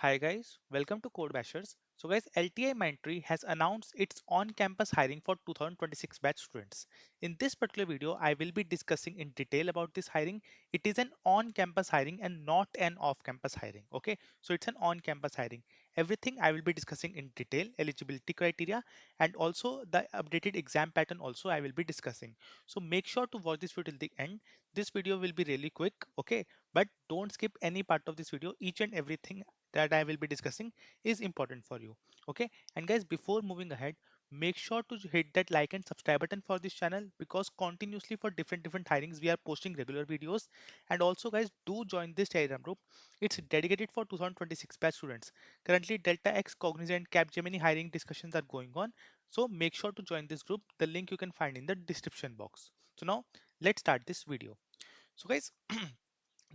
Hi guys, welcome to Code Bashers. So guys, LTI Mindtree has announced its on-campus hiring for 2026 batch students. In this particular video, I will be discussing in detail about this hiring. It is an on-campus hiring and not an off-campus hiring. Okay, so it's an on-campus hiring. Everything I will be discussing in detail, eligibility criteria, and also the updated exam pattern also I will be discussing. So make sure to watch this video till the end. This video will be really quick, okay? But don't skip any part of this video. Each and everything that I will be discussing is important for you. Okay, and guys, before moving ahead, make sure to hit that like and subscribe button for this channel because continuously for different hirings we are posting regular videos. And also guys, do join this Telegram group. It's dedicated for 2026 batch students. Currently Delta X, Cognizant, Capgemini hiring discussions are going on, so make sure to join this group. The link you can find in the description box. So now let's start this video. So guys,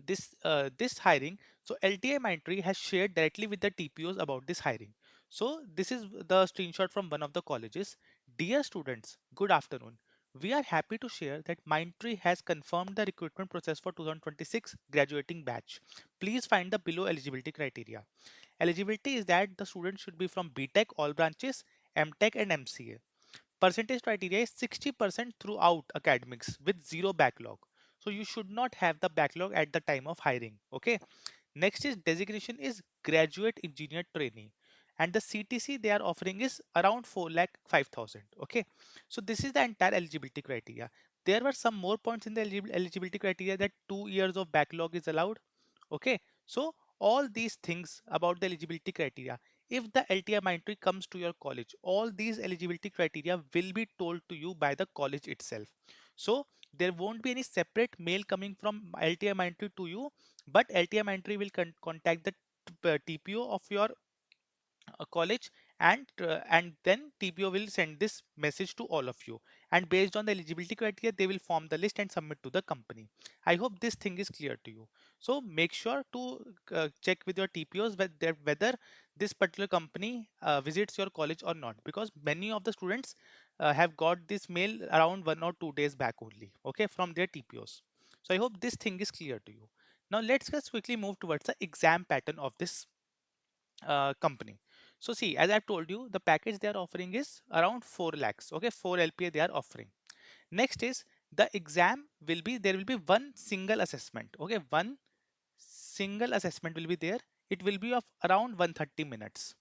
this hiring, so LTI Mindtree has shared directly with the TPOs about this hiring. So this is the screenshot from one of the colleges. Dear students, good afternoon. We are happy to share that Mindtree has confirmed the recruitment process for 2026 graduating batch. Please find the below eligibility criteria. Eligibility is that the student should be from BTech all branches, MTech and MCA. Percentage criteria is 60% throughout academics with zero backlog. So you should not have the backlog at the time of hiring. Okay. Next is designation is graduate engineer trainee, and the CTC they are offering is around 4 lakh 5,000. Okay. So this is the entire eligibility criteria. There were some more points in the eligibility criteria that 2 years of backlog is allowed. Okay. So all these things about the eligibility criteria, if the LTI Mindtree comes to your college, all these eligibility criteria will be told to you by the college itself. So there won't be any separate mail coming from LTI Mindtree to you, but LTI Mindtree will contact the TPO of your college, and then TPO will send this message to all of you, and based on the eligibility criteria they will form the list and submit to the company. I hope this thing is clear to you. So make sure to check with your TPOs whether this particular company visits your college or not, because many of the students have got this mail around 1 or 2 days back only, okay, from their TPOs. So I hope this thing is clear to you. Now let's just quickly move towards the exam pattern of this company. So see, as I've told you, the package they are offering is around 4 lakhs. Okay, 4 LPA they are offering. Next is the exam will be, there will be one single assessment. Okay, one single assessment will be there. It will be of around 130 minutes.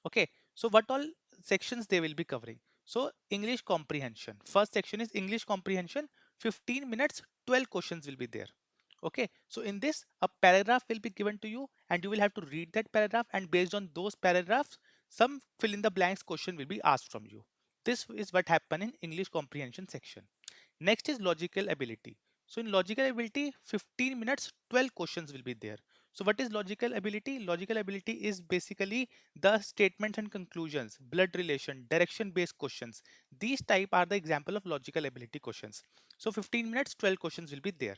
Okay, so what all sections they will be covering? So English comprehension. First section is English comprehension. 15 minutes, 12 questions will be there. Okay, so in this a paragraph will be given to you and you will have to read that paragraph, and based on those paragraphs some fill in the blanks question will be asked from you. This is what happen in English comprehension section. Next is logical ability. So in logical ability 15 minutes 12 questions will be there. So what is logical ability? Logical ability is basically the statements and conclusions, blood relation, direction based questions. These type are the example of logical ability questions. So 15 minutes 12 questions will be there.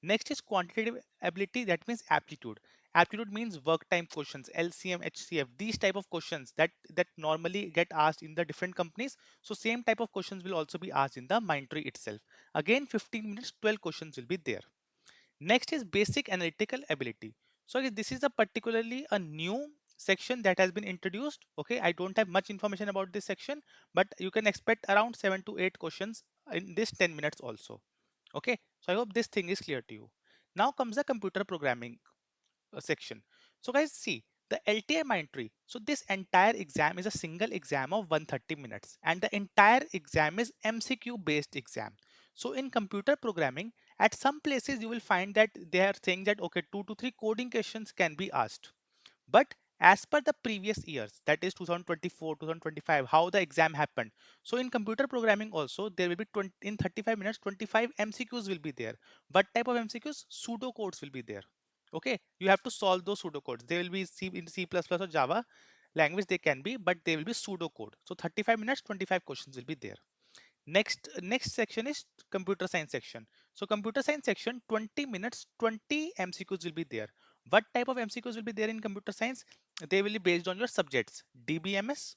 Next is quantitative ability, that means aptitude. Aptitude means work time questions, LCM, HCF, these type of questions that normally get asked in the different companies. So same type of questions will also be asked in the Mindtree itself. Again 15 minutes 12 questions will be there. Next is basic analytical ability. So this is a particularly a new section that has been introduced. Okay, I don't have much information about this section, but you can expect around 7 to 8 questions in this 10 minutes also. Okay, so I hope this thing is clear to you. Now comes the computer programming section. So guys, see the LTI Mindtree. So this entire exam is a single exam of 130 minutes, and the entire exam is MCQ based exam. So in computer programming, at some places you will find that they are saying that okay, 2 to 3 coding questions can be asked. But as per the previous years, that is 2024, 2025, how the exam happened. So in computer programming also, there will be 20, in 35 minutes, 25 MCQs will be there. What type of MCQs? Pseudo codes will be there. Okay, you have to solve those pseudo codes. They will be in C++ or Java language they can be, but they will be pseudo code. So 35 minutes, 25 questions will be there. Next section is computer science section. So computer science section 20 minutes 20 MCQs will be there. What type of MCQs will be there in computer science? They will be based on your subjects. DBMS,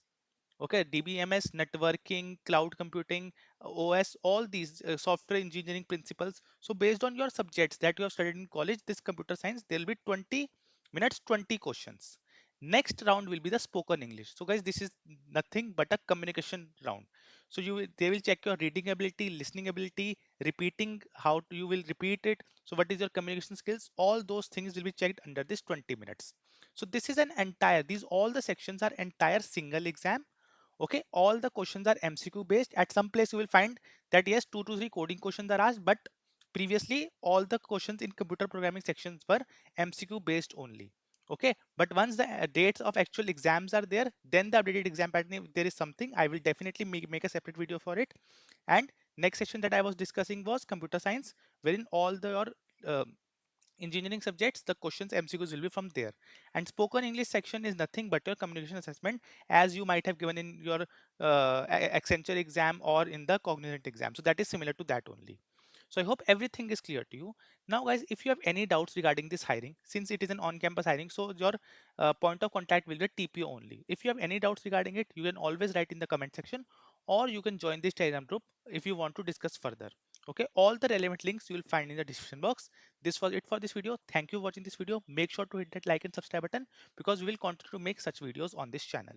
okay, DBMS, networking, cloud computing, OS, all these software engineering principles. So based on your subjects that you have studied in college, this computer science, there will be 20 minutes 20 questions. Next round will be the spoken English. So guys, this is nothing but a communication round. So they will check your reading ability, listening ability, repeating, how you will repeat it. So what is your communication skills? All those things will be checked under this 20 minutes. So this is an entire, these all the sections are entire single exam. Okay, all the questions are MCQ based. At some place you will find that yes, 2 to 3 coding questions are asked, but previously all the questions in computer programming sections were MCQ based only. Okay, but once the dates of actual exams are there, then the updated exam pattern, if there is something, I will definitely make a separate video for it. And next section that I was discussing was computer science, wherein all the your engineering subjects, the questions MCQs will be from there. And spoken English section is nothing but your communication assessment, as you might have given in your Accenture exam or in the Cognizant exam. So that is similar to that only. So I hope everything is clear to you. Now, guys, if you have any doubts regarding this hiring, since it is an on-campus hiring, so your point of contact will be TPO only. If you have any doubts regarding it, you can always write in the comment section, or you can join this Telegram group if you want to discuss further. Okay, all the relevant links you will find in the description box. This was it for this video. Thank you for watching this video. Make sure to hit that like and subscribe button, because we will continue to make such videos on this channel.